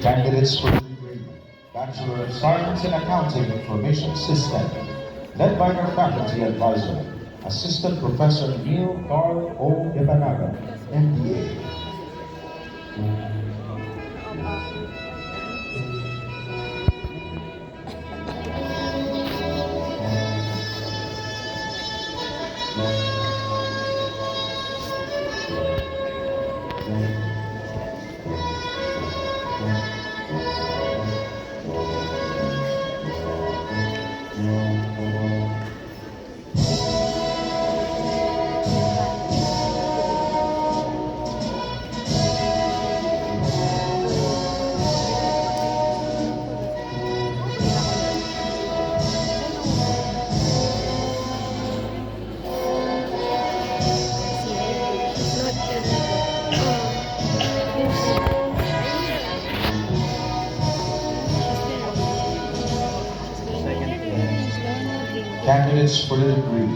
Candidates for the degree Bachelor of Science in Accounting Information System, led by their faculty advisor, Assistant Professor Neil Carl O. Ibanaga, MBA. Candidates for the degree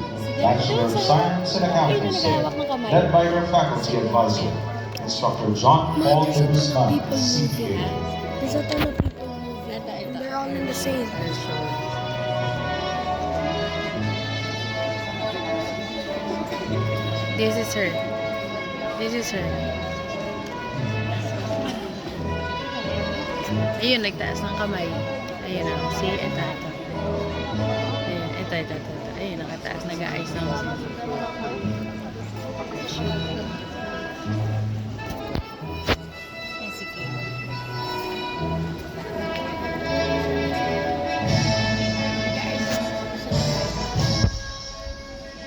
Bachelor of Science in Accounting System, led by their faculty advisor, Instructor John Paul de Guzman, CPA. There's a ton of people moving. They're all in the same. This is her. This is her. Ayun, nagtaas ng kamay. Ayun na. Si ito. Ayun, ito. Ayun, nakataas. Nag-aayos ng